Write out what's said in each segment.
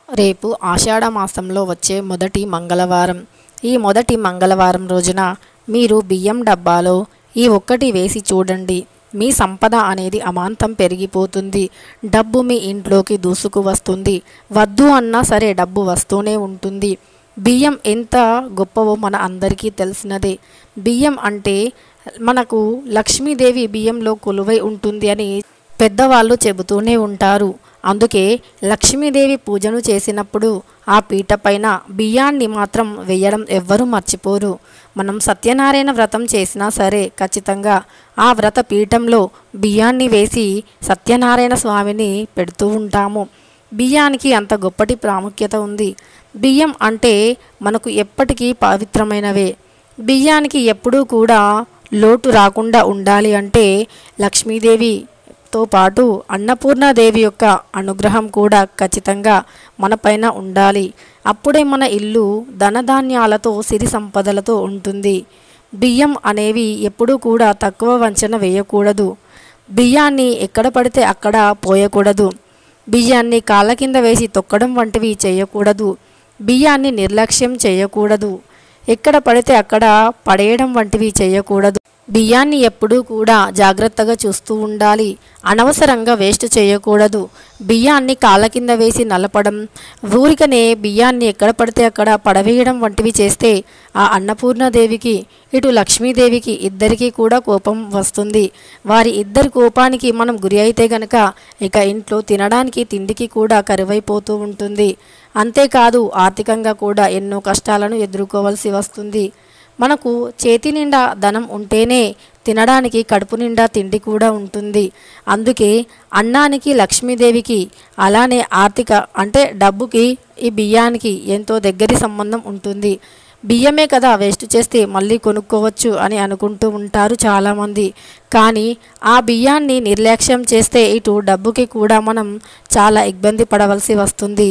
రేపు ఆషాఢ మాసంలో వచ్చే మొదటి మంగళవారం. ఈ మొదటి మంగళవారం రోజున మీరు బియ్యం డబ్బాలో ఈ ఒక్కటి వేసి చూడండి. మీ సంపద అనేది అమాంతం పెరిగిపోతుంది. డబ్బు మీ ఇంట్లోకి దూసుకు వస్తుంది. వద్దు అన్నా సరే డబ్బు వస్తూనే ఉంటుంది. బియ్యం ఎంత గొప్పవో మన అందరికీ తెలిసినదే. బియ్యం అంటే మనకు లక్ష్మీదేవి బియ్యంలో కొలువై ఉంటుంది అని పెద్దవాళ్ళు చెబుతూనే ఉంటారు. అందుకే లక్ష్మీదేవి పూజను చేసినప్పుడు ఆ పీట పైన బియ్యాన్ని మాత్రం వేయడం ఎవ్వరూ మర్చిపోరు. మనం సత్యనారాయణ వ్రతం చేసినా సరే ఖచ్చితంగా ఆ వ్రత పీఠంలో బియ్యాన్ని వేసి సత్యనారాయణ స్వామిని పెడుతూ ఉంటాము. బియ్యానికి అంత గొప్పటి ప్రాముఖ్యత ఉంది. బియ్యం అంటే మనకు ఎప్పటికీ పవిత్రమైనవే. బియ్యానికి ఎప్పుడూ కూడా లోటు రాకుండా ఉండాలి అంటే లక్ష్మీదేవితో పాటు అన్నపూర్ణాదేవి యొక్క అనుగ్రహం కూడా ఖచ్చితంగా మనపైన ఉండాలి. అప్పుడే మన ఇల్లు ధనధాన్యాలతో సిరి సంపదలతో ఉంటుంది. బియ్యం అనేవి ఎప్పుడూ కూడా తక్కువ వంచన వేయకూడదు. బియ్యాన్ని ఎక్కడ పడితే అక్కడ పోయకూడదు. బియ్యాన్ని కాళ్ళ కింద వేసి తొక్కడం వంటివి చేయకూడదు. బియ్యాన్ని నిర్లక్ష్యం చేయకూడదు. ఎక్కడ పడితే అక్కడ పడేయడం వంటివి చేయకూడదు. బియ్యాన్ని ఎప్పుడూ కూడా జాగ్రత్తగా చూస్తూ ఉండాలి. అనవసరంగా వేస్ట్ చేయకూడదు. బియ్యాన్ని కాళ్ళ కింద వేసి నలపడం, ఊరికనే బియ్యాన్ని ఎక్కడ పడితే అక్కడ పడవేయడం వంటివి చేస్తే ఆ అన్నపూర్ణాదేవికి ఇటు లక్ష్మీదేవికి ఇద్దరికీ కూడా కోపం వస్తుంది. వారి ఇద్దరి కోపానికి మనం గురి అయితే గనక ఇక ఇంట్లో తినడానికి తిండికి కూడా కరువైపోతూ ఉంటుంది. అంతేకాదు ఆర్థికంగా కూడా ఎన్నో కష్టాలను ఎదుర్కోవాల్సి వస్తుంది. మనకు చేతి నిండా ధనం ఉంటేనే తినడానికి కడుపు నిండా తిండి కూడా ఉంటుంది. అందుకే అన్నానికి లక్ష్మీదేవికి అలానే ఆర్థిక అంటే డబ్బుకి ఈ బియ్యానికి ఎంతో దగ్గరి సంబంధం ఉంటుంది. బియ్యమే కదా వేస్ట్ చేస్తే మళ్ళీ కొనుక్కోవచ్చు అని అనుకుంటూ ఉంటారు చాలామంది. కానీ ఆ బియ్యాన్ని నిర్లక్ష్యం చేస్తే ఇటు డబ్బుకి కూడా మనం చాలా ఇబ్బంది పడవలసి వస్తుంది.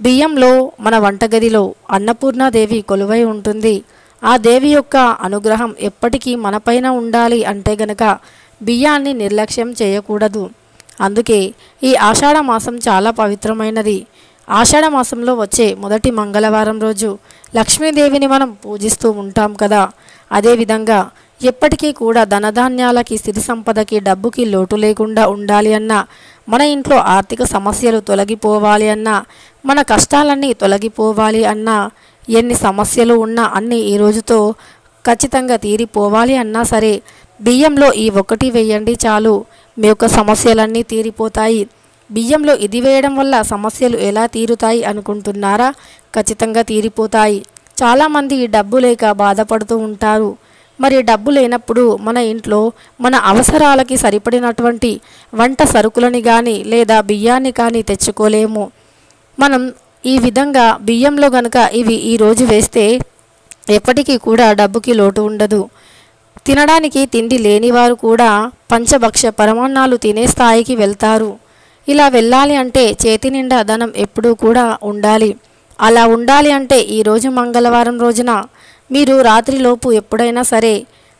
బియ్యంలో మన వంటగదిలో అన్నపూర్ణాదేవి కొలువై ఉంటుంది. ఆ దేవి యొక్క అనుగ్రహం ఎప్పటికీ మనపైన ఉండాలి అంటే గనక బియ్యాన్ని నిర్లక్ష్యం చేయకూడదు. అందుకే ఈ ఆషాఢ మాసం చాలా పవిత్రమైనది. ఆషాఢ మాసంలో వచ్చే మొదటి మంగళవారం రోజు లక్ష్మీదేవిని మనం పూజిస్తూ ఉంటాం కదా. అదేవిధంగా ఎప్పటికీ కూడా ధనధాన్యాలకి సిరి సంపదకి డబ్బుకి లోటు లేకుండా ఉండాలి అన్నా, మన ఇంట్లో ఆర్థిక సమస్యలు తొలగిపోవాలి అన్నా, మన కష్టాలన్నీ తొలగిపోవాలి అన్నా, ఎన్ని సమస్యలు ఉన్నా అన్నీ ఈ రోజుతో ఖచ్చితంగా తీరిపోవాలి అన్నా సరే బియ్యంలో ఈ ఒక్కటి వేయండి చాలు. మీ యొక్క సమస్యలన్నీ తీరిపోతాయి. బియ్యంలో ఇది వేయడం వల్ల సమస్యలు ఎలా తీరుతాయి అనుకుంటున్నారా? ఖచ్చితంగా తీరిపోతాయి. చాలామంది డబ్బు లేక బాధపడుతూ ఉంటారు. మరి డబ్బు లేనప్పుడు మన ఇంట్లో మన అవసరాలకి సరిపడినటువంటి వంట సరుకులని కానీ లేదా బియ్యాన్ని కానీ తెచ్చుకోలేము. మనం ఈ విధంగా బియ్యంలో గనక ఇవి ఈరోజు వేస్తే ఎప్పటికీ కూడా డబ్బుకి లోటు ఉండదు. తినడానికి తిండి లేనివారు కూడా పంచభక్ష పరమాన్నాలు తినే స్థాయికి వెళ్తారు. ఇలా వెళ్ళాలి అంటే చేతి నిండా ధనం ఎప్పుడూ కూడా ఉండాలి. అలా ఉండాలి అంటే ఈరోజు మంగళవారం రోజున మీరు రాత్రిలోపు ఎప్పుడైనా సరే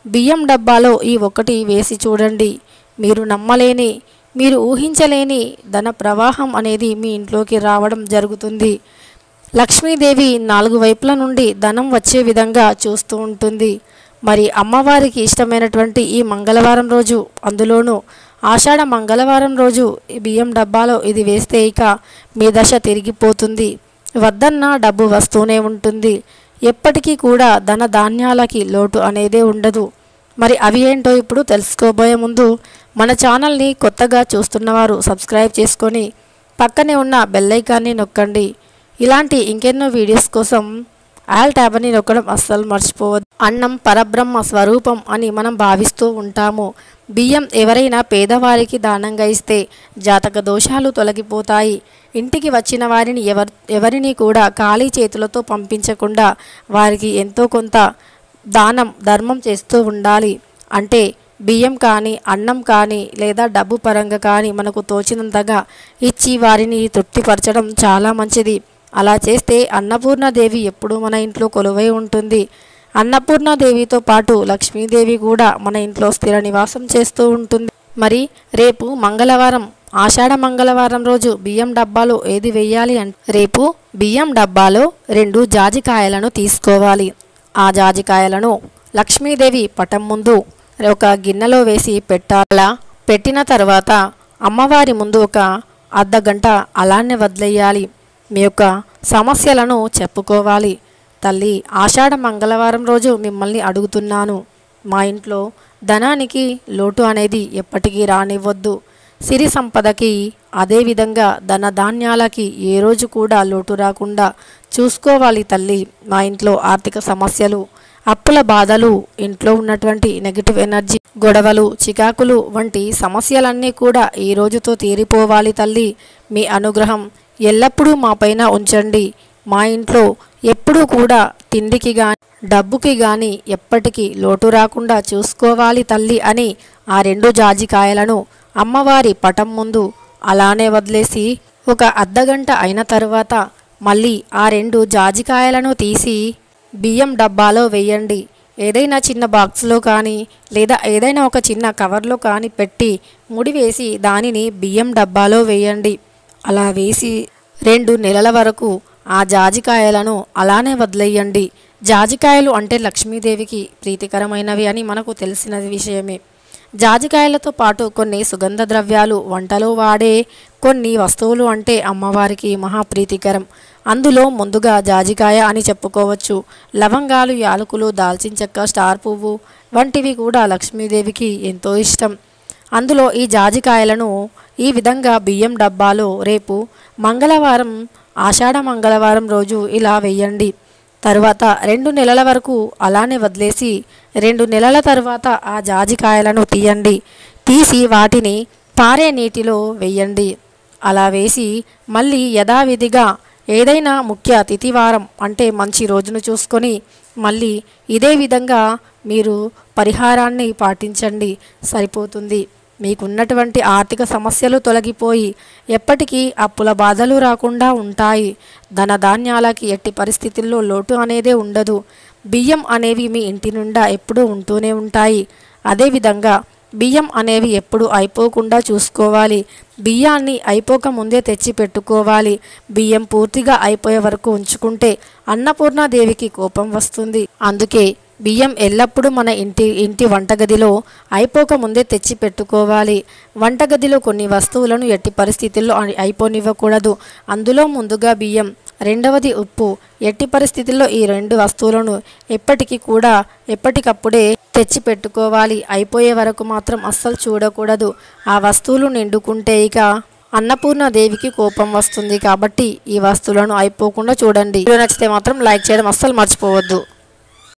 బియ్యం డబ్బాలో ఈ ఒక్కటి వేసి చూడండి. మీరు నమ్మలేని, మీరు ఊహించలేని ధన ప్రవాహం అనేది మీ ఇంట్లోకి రావడం జరుగుతుంది. లక్ష్మీదేవి 4 వైపుల నుండి ధనం వచ్చే విధంగా చూస్తూ ఉంటుంది. మరి అమ్మవారికి ఇష్టమైనటువంటి ఈ మంగళవారం రోజు, అందులోనూ ఆషాఢ మంగళవారం రోజు ఈ బియ్యం డబ్బాలో ఇది వేస్తే ఇక మీ దశ తిరిగిపోతుంది. వద్దన్న డబ్బు వస్తూనే ఉంటుంది. ఎప్పటికీ కూడా ధన ధాన్యాలకి లోటు అనేదే ఉండదు. మరి అవి ఏంటో ఇప్పుడు తెలుసుకోబోయే ముందు మన ఛానల్ని కొత్తగా చూస్తున్నవారు సబ్స్క్రైబ్ చేసుకొని పక్కనే ఉన్న బెల్ ఐకాన్ని నొక్కండి. ఇలాంటి ఇంకెన్నో వీడియోస్ కోసం ఆల్ ట్యాబ్ అని నొక్కడం అస్సలు మర్చిపోవద్దు. అన్నం పరబ్రహ్మ స్వరూపం అని మనం భావిస్తూ ఉంటాము. బియ్యం ఎవరైనా పేదవారికి దానంగా ఇస్తే జాతక దోషాలు తొలగిపోతాయి. ఇంటికి వచ్చిన వారిని ఎవరిని కూడా ఖాళీ చేతులతో పంపించకుండా వారికి ఎంతో కొంత దానం ధర్మం చేస్తూ ఉండాలి. అంటే బియ్యం కానీ అన్నం కానీ లేదా డబ్బు పరంగా కానీ మనకు తోచినంతగా ఇచ్చి వారిని తృప్తిపరచడం చాలా మంచిది. అలా చేస్తే అన్నపూర్ణాదేవి ఎప్పుడూ మన ఇంట్లో కొలువై ఉంటుంది. అన్నపూర్ణాదేవితో పాటు లక్ష్మీదేవి కూడా మన ఇంట్లో స్థిర నివాసం చేస్తూ ఉంటుంది. మరి రేపు మంగళవారం ఆషాఢ మంగళవారం రోజు బియ్యం డబ్బాలో ఏది వేయాలి అంటే రేపు బియ్యం డబ్బాలో 2 జాజికాయలను తీసుకోవాలి. ఆ జాజికాయలను లక్ష్మీదేవి పటం ముందు ఒక గిన్నెలో వేసి పెట్టాలా. పెట్టిన తర్వాత అమ్మవారి ముందు ఒక అర్ధగంట అలానే వదిలేయాలి. మీ యొక్క సమస్యలను చెప్పుకోవాలి. తల్లి, ఆషాఢ మంగళవారం రోజు మిమ్మల్ని అడుగుతున్నాను, మా ఇంట్లో ధనానికి లోటు అనేది ఎప్పటికీ రానివ్వద్దు. సిరి సంపదకి అదేవిధంగా ధనధాన్యాలకి ఏ రోజు కూడా లోటు రాకుండా చూసుకోవాలి తల్లి. మా ఇంట్లో ఆర్థిక సమస్యలు, అప్పుల బాధలు, ఇంట్లో ఉన్నటువంటి నెగిటివ్ ఎనర్జీ, గొడవలు, చికాకులు వంటి సమస్యలన్నీ కూడా ఈ రోజుతో తీరిపోవాలి తల్లి. మీ అనుగ్రహం ఎల్లప్పుడూ మా పైన ఉంచండి. మా ఇంట్లో ఎప్పుడూ కూడా తిండికి కానీ డబ్బుకి కానీ ఎప్పటికీ లోటు రాకుండా చూసుకోవాలి తల్లి అని ఆ 2 జాజికాయలను అమ్మవారి పటం ముందు అలానే వదిలేసి ఒక అర్ధగంట అయిన తర్వాత మళ్ళీ ఆ 2 జాజికాయలను తీసి బియ్యం డబ్బాలో వేయండి. ఏదైనా చిన్న బాక్స్లో కానీ లేదా ఏదైనా ఒక చిన్న కవర్లో కానీ పెట్టి ముడివేసి దానిని బియ్యం డబ్బాలో వేయండి. అలా వేసి 2 నెలల వరకు ఆ జాజికాయలను అలానే వదిలేయండి. జాజికాయలు అంటే లక్ష్మీదేవికి ప్రీతికరమైనవి అని మనకు తెలిసిన విషయమే. జాజికాయలతో పాటు కొన్ని సుగంధ ద్రవ్యాలు, వంటలో వాడే కొన్ని వస్తువులు అంటే అమ్మవారికి మహాప్రీతికరం. అందులో ముందుగా జాజికాయ అని చెప్పుకోవచ్చు. లవంగాలు, యాలకులు, దాల్చిన చెక్క, స్టార్ పువ్వు వంటివి కూడా లక్ష్మీదేవికి ఎంతో ఇష్టం. అందులో ఈ జాజికాయలను ఈ విధంగా బియ్యం డబ్బాలో రేపు మంగళవారం, ఆషాఢ మంగళవారం రోజు ఇలా వేయండి. తరువాత 2 నెలల వరకు అలానే వదిలేసి 2 నెలల తర్వాత ఆ జాజికాయలను తీయండి. తీసి వాటిని పారే నీటిలో వేయండి. అలా వేసి మళ్ళీ యథావిధిగా ఏదైనా ముఖ్య తిథివారం అంటే మంచి రోజును చూసుకొని మళ్ళీ ఇదే విధంగా మీరు పరిహారాన్ని పాటించండి, సరిపోతుంది. మీకున్నటువంటి ఆర్థిక సమస్యలు తొలగిపోయి ఎప్పటికీ అప్పుల బాధలు రాకుండా ఉంటాయి. ధనధాన్యాలకి ఎట్టి పరిస్థితుల్లో లోటు అనేదే ఉండదు. బియ్యం అనేవి మీ ఇంటి నిండా ఎప్పుడూ ఉంటూనే ఉంటాయి. అదేవిధంగా బియ్యం అనేవి ఎప్పుడు అయిపోకుండా చూసుకోవాలి. బియ్యాన్ని అయిపోక ముందే తెచ్చి పెట్టుకోవాలి. బియ్యం పూర్తిగా అయిపోయే వరకు ఉంచుకుంటే అన్నపూర్ణాదేవికి కోపం వస్తుంది. అందుకే బియ్యం ఎల్లప్పుడూ మన ఇంటి వంటగదిలో అయిపోక ముందే తెచ్చి పెట్టుకోవాలి. వంటగదిలో కొన్ని వస్తువులను ఎట్టి పరిస్థితుల్లో అయిపోనివ్వకూడదు. అందులో ముందుగా బియ్యం, రెండవది ఉప్పు. ఎట్టి పరిస్థితుల్లో ఈ 2 వస్తువులను ఎప్పటికప్పుడే తెచ్చి పెట్టుకోవాలి. అయిపోయే వరకు మాత్రం అస్సలు చూడకూడదు. ఆ వస్తువులు నిండుకుంటే ఇక అన్నపూర్ణాదేవికి కోపం వస్తుంది. కాబట్టి ఈ వస్తువులను అయిపోకుండా చూడండి. వీడియో నచ్చితే మాత్రం లైక్ చేయడం అస్సలు మర్చిపోవద్దు.